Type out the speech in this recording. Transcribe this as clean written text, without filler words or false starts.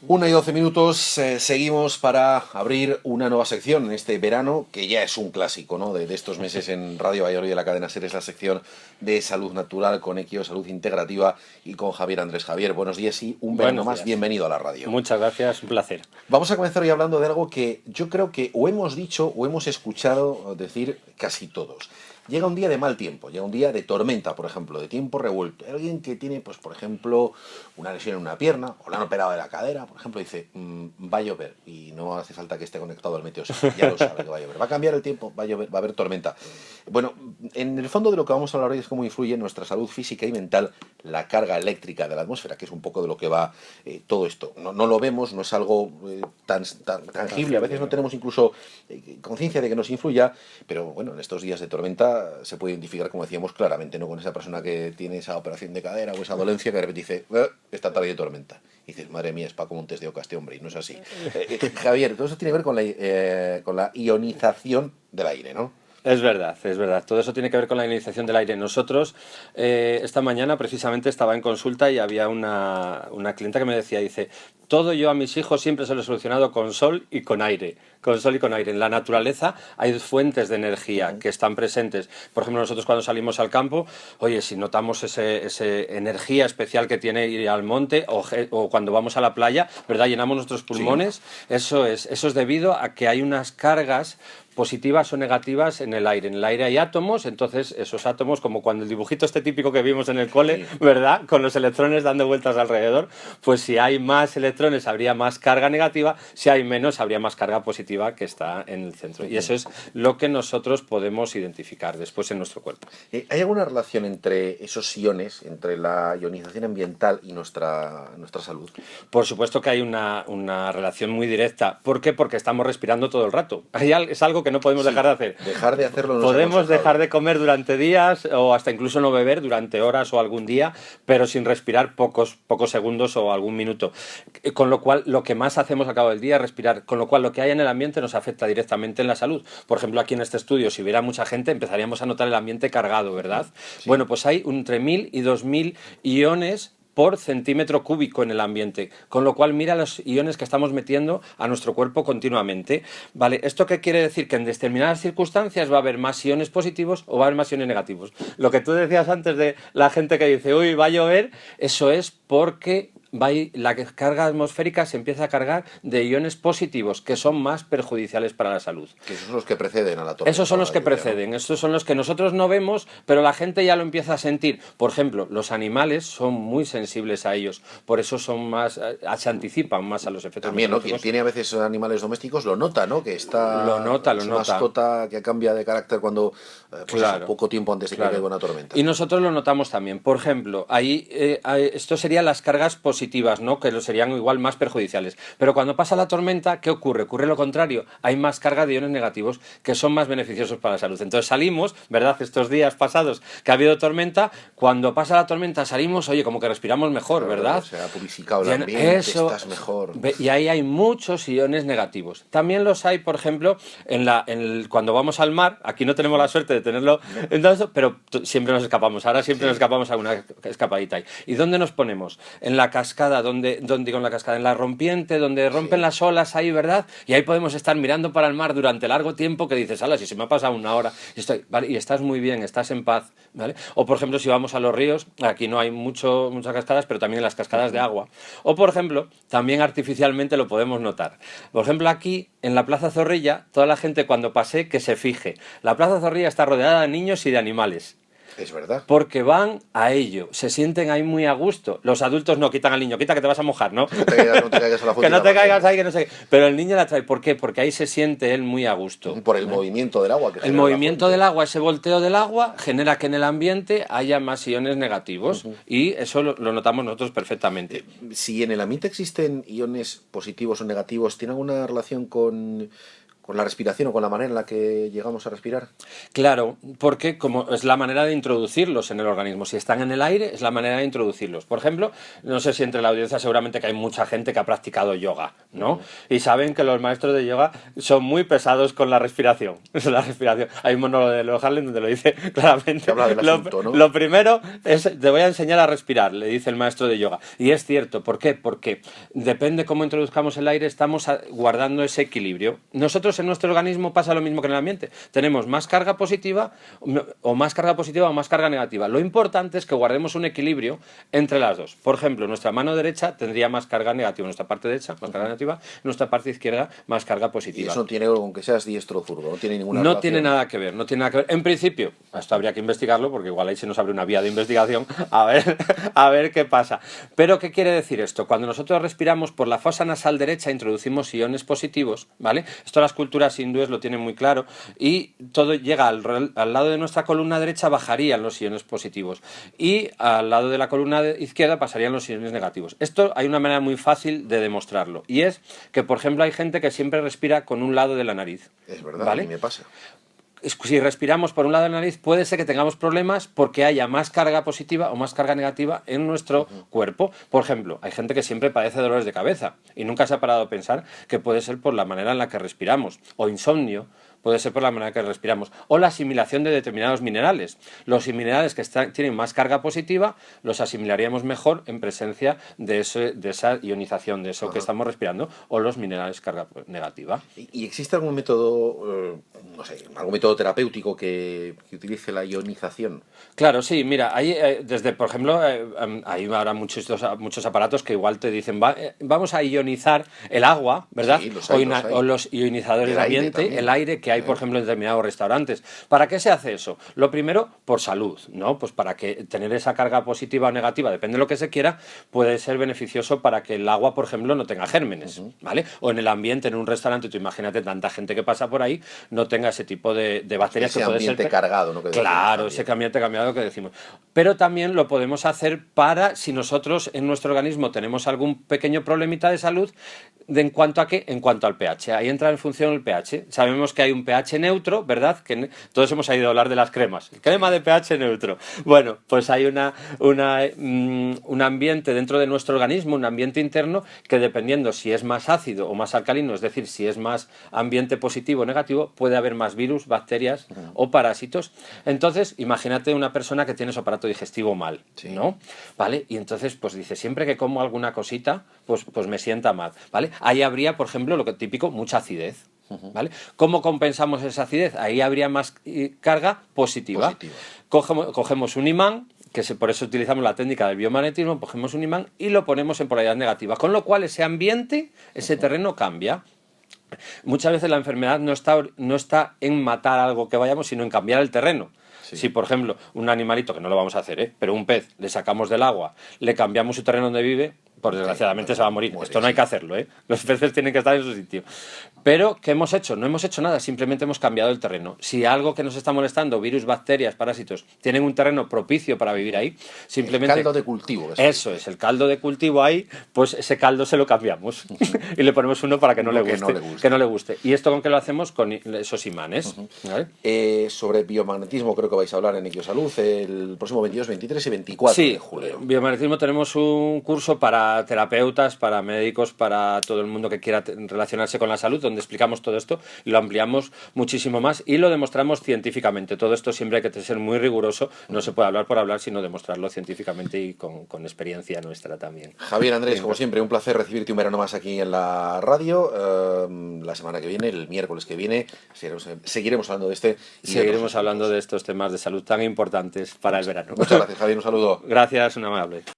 1:12, seguimos para abrir una nueva sección en este verano, que ya es un clásico, ¿no? de estos meses en Radio Valladolid, de la cadena SER, es la sección de salud natural con Equio, salud integrativa, y con Javier Andrés. Javier, buenos días y un verano más, bienvenido a la radio. Muchas gracias, un placer. Vamos a comenzar hoy hablando de algo que yo creo que o hemos dicho o hemos escuchado decir casi todos. Llega un día de mal tiempo, llega un día de tormenta, por ejemplo, de tiempo revuelto. Alguien que tiene, pues, por ejemplo, una lesión en una pierna o le han operado de la cadera, por ejemplo, dice, va a llover, y no hace falta que esté conectado al meteosat, ya lo sabe que va a llover. Va a cambiar el tiempo, va a llover, va a haber tormenta. Bueno, en el fondo de lo que vamos a hablar hoy es cómo influye en nuestra salud física y mental la carga eléctrica de la atmósfera, que es un poco de lo que va todo esto. No lo vemos, no es algo tan tangible, a veces no tenemos incluso conciencia de que nos influya, pero bueno, en estos días de tormenta se puede identificar, como decíamos, claramente, ¿no? Con esa persona que tiene esa operación de cadera o esa dolencia que de repente dice, esta tarde de tormenta. Y dices, madre mía, es para como un test de Oca este hombre, y no es así. Javier, todo eso tiene que ver con la ionización del aire, ¿no? Es verdad, es verdad. Todo eso tiene que ver con la ionización del aire. Nosotros, esta mañana precisamente estaba en consulta y había una clienta que me decía, dice, todo yo a mis hijos siempre se lo he solucionado con sol y con aire. Con sol y con aire. En la naturaleza hay fuentes de energía que están presentes. Por ejemplo, nosotros cuando salimos al campo, oye, si notamos ese energía especial que tiene ir al monte o cuando vamos a la playa, ¿verdad? Llenamos nuestros pulmones. Sí. Eso es debido a que hay unas cargas positivas o negativas en el aire. En el aire hay átomos, entonces esos átomos, como cuando el dibujito este típico que vimos en el cole, sí, ¿verdad? Con los electrones dando vueltas alrededor, pues si hay más electrones habría más carga negativa, si hay menos habría más carga positiva que está en el centro. Y eso es lo que nosotros podemos identificar después en nuestro cuerpo. ¿Hay alguna relación entre esos iones, entre la ionización ambiental y nuestra salud? Por supuesto que hay una relación muy directa. ¿Por qué? Porque estamos respirando todo el rato. Es algo que no podemos dejar de hacer. Dejar de hacerlo no podemos dejar de comer durante días o hasta incluso no beber durante horas o algún día, pero sin respirar pocos segundos o algún minuto. Con lo cual, lo que más hacemos al cabo del día es respirar. Con lo cual, lo que hay en el ambiente nos afecta directamente en la salud. Por ejemplo, aquí en este estudio, si hubiera mucha gente, empezaríamos a notar el ambiente cargado, ¿verdad? Sí. Bueno, pues hay entre 1000 y 2000 iones por centímetro cúbico en el ambiente, con lo cual mira los iones que estamos metiendo a nuestro cuerpo continuamente. ¿Vale? ¿Esto qué quiere decir? Que en determinadas circunstancias va a haber más iones positivos o va a haber más iones negativos. Lo que tú decías antes de la gente que dice, uy, va a llover, eso es porque la carga atmosférica se empieza a cargar de iones positivos, que son más perjudiciales para la salud. Que esos son los que preceden a la tormenta. Esos son los que preceden, estos son los que nosotros no vemos, pero la gente ya lo empieza a sentir. Por ejemplo, los animales son muy sensibles a ellos, por eso son más, se anticipan más a los efectos. También, ¿no? Quien tiene a veces animales domésticos lo nota, ¿no? Que está lo nota. mascota que cambia de carácter cuando claro, poco tiempo antes de que caiga una tormenta. Y nosotros lo notamos también. Por ejemplo, ahí esto serían las cargas positivas, ¿no? Que serían igual más perjudiciales. Pero cuando pasa la tormenta, ¿qué ocurre? Ocurre lo contrario. Hay más carga de iones negativos que son más beneficiosos para la salud. Entonces salimos, ¿verdad? Estos días pasados que ha habido tormenta, cuando pasa la tormenta salimos, oye, como que respiramos mejor, ¿verdad? Se ha purificado el ambiente, estás mejor. Y ahí hay muchos iones negativos. También los hay, por ejemplo, cuando vamos al mar. Aquí no tenemos la suerte de tenerlo, entonces, pero siempre nos escapamos. Ahora siempre nos escapamos a una escapadita ahí. ¿Y dónde nos ponemos? En la cascada, en la rompiente, donde rompen las olas ahí, ¿verdad? Y ahí podemos estar mirando para el mar durante largo tiempo, que dices, ala, si se me ha pasado una hora, ¿vale? Y estás muy bien, estás en paz, ¿vale? O por ejemplo, si vamos a los ríos, aquí no hay muchas cascadas, pero también en las cascadas de agua. O por ejemplo, también artificialmente lo podemos notar. Por ejemplo, aquí en la Plaza Zorrilla, toda la gente cuando pase que se fije. La Plaza Zorrilla está rodeada de niños y de animales. Es verdad. Porque van a ello, se sienten ahí muy a gusto. Los adultos no quitan al niño, quita que te vas a mojar, ¿no? No te caigas a la que no te caigas ahí, que no sé qué. Pero el niño la trae, ¿por qué? Porque ahí se siente él muy a gusto. Por el movimiento del agua. El movimiento del agua, ese volteo del agua, genera que en el ambiente haya más iones negativos. Y eso lo notamos nosotros perfectamente. Si en el ambiente existen iones positivos o negativos, ¿tiene alguna relación con con la respiración o con la manera en la que llegamos a respirar? Claro, porque como es la manera de introducirlos en el organismo. Si están en el aire, es la manera de introducirlos. Por ejemplo, no sé si entre la audiencia seguramente que hay mucha gente que ha practicado yoga, ¿no? Y saben que los maestros de yoga son muy pesados con la respiración. La respiración. Hay un monólogo de Leo Harlem donde lo dice claramente. Que habla del asunto, ¿no? Lo primero es, te voy a enseñar a respirar, le dice el maestro de yoga. Y es cierto, ¿por qué? Porque depende cómo introduzcamos el aire, estamos guardando ese equilibrio. Nosotros en nuestro organismo pasa lo mismo que en el ambiente. Tenemos más carga positiva o más carga negativa. Lo importante es que guardemos un equilibrio entre las dos. Por ejemplo, nuestra mano derecha tendría más carga negativa, nuestra parte derecha más carga negativa, nuestra parte izquierda más carga positiva. Y eso no tiene, aunque seas diestro o zurdo, no tiene ninguna No relación. tiene nada que ver, no tiene nada que ver. En principio, esto habría que investigarlo porque igual ahí se nos abre una vía de investigación a ver qué pasa. Pero ¿qué quiere decir esto? Cuando nosotros respiramos por la fosa nasal derecha introducimos iones positivos, ¿vale? Esto las culturas hindúes lo tienen muy claro y todo llega al lado de nuestra columna derecha bajarían los iones positivos y al lado de la columna izquierda pasarían los iones negativos. Esto hay una manera muy fácil de demostrarlo y es que, por ejemplo, hay gente que siempre respira con un lado de la nariz. Es verdad, ¿vale? a mí me pasa. Si respiramos por un lado de la nariz, puede ser que tengamos problemas porque haya más carga positiva o más carga negativa en nuestro cuerpo. Por ejemplo, hay gente que siempre padece dolores de cabeza y nunca se ha parado a pensar que puede ser por la manera en la que respiramos, o insomnio, puede ser por la manera que respiramos, o la asimilación de determinados minerales. Los minerales que tienen más carga positiva los asimilaríamos mejor en presencia de esa ionización, de eso que estamos respirando, o los minerales carga negativa. ¿Y existe algún método, no sé, algún método terapéutico que utilice la ionización? Claro, sí, mira, hay desde, por ejemplo, hay ahora muchos aparatos que igual te dicen, vamos a ionizar el agua, ¿verdad? Sí, los hay. O los ionizadores El de aire ambiente, también. el aire que hay, por ejemplo, en determinados restaurantes. ¿Para qué se hace eso? Lo primero, por salud, ¿no? Pues para que tener esa carga positiva o negativa, depende de lo que se quiera, puede ser beneficioso para que el agua, por ejemplo, no tenga gérmenes, ¿vale? O en el ambiente, en un restaurante, tú imagínate tanta gente que pasa por ahí, no tenga ese tipo de bacterias Ese que puede ser... ambiente cargado, ¿no? Que Claro, ese ambiente cambiado que decimos. Pero también lo podemos hacer para, si nosotros en nuestro organismo tenemos algún pequeño problemita de salud, ¿en cuanto a qué? En cuanto al pH. Ahí entra en función el pH. Sabemos que hay un pH neutro, ¿verdad? Que todos hemos oído hablar de las cremas. Crema de pH neutro. Bueno, pues hay un ambiente dentro de nuestro organismo, un ambiente interno, que dependiendo si es más ácido o más alcalino, es decir, si es más ambiente positivo o negativo, puede haber más virus, bacterias o parásitos. Entonces, imagínate una persona que tiene su aparato digestivo mal, ¿no? ¿Vale? Y entonces, pues dice, siempre que como alguna cosita, pues me sienta mal, ¿vale? Ahí habría, por ejemplo, lo que típico, mucha acidez, ¿vale? ¿Cómo compensamos esa acidez? Ahí habría más carga positiva. Cogemos un imán, por eso utilizamos la técnica del biomagnetismo, cogemos un imán y lo ponemos en polaridad negativa, con lo cual ese ambiente, ese terreno cambia. Muchas veces la enfermedad no está en matar algo que vayamos, sino en cambiar el terreno. Sí. Si, por ejemplo, un animalito, que no lo vamos a hacer, pero un pez, le sacamos del agua, le cambiamos su terreno donde vive, pues desgraciadamente se va a morir. Esto no hay que hacerlo, Los peces tienen que estar en su sitio. Pero, ¿qué hemos hecho? No hemos hecho nada, simplemente hemos cambiado el terreno. Si algo que nos está molestando, virus, bacterias, parásitos, tienen un terreno propicio para vivir ahí, simplemente... El caldo de cultivo. Eso es, el caldo de cultivo ahí, pues ese caldo se lo cambiamos y le ponemos uno para que no le guste. ¿Y esto con qué lo hacemos? Con esos imanes. ¿Vale? Sobre biomagnetismo creo que vais a hablar en Equiosalud el próximo 22, 23 y 24 de julio. Sí, biomagnetismo tenemos un curso para terapeutas, para médicos, para todo el mundo que quiera relacionarse con la salud, donde explicamos todo esto y lo ampliamos muchísimo más y lo demostramos científicamente. Todo esto siempre hay que ser muy riguroso, no se puede hablar por hablar, sino demostrarlo científicamente y con experiencia nuestra también. Javier, Andrés, como siempre, un placer recibirte un verano más aquí en la radio. La semana que viene, el miércoles que viene, seguiremos hablando de Seguiremos hablando de estos temas de salud tan importantes para el verano. Muchas gracias, Javier, un saludo. Gracias, un amable.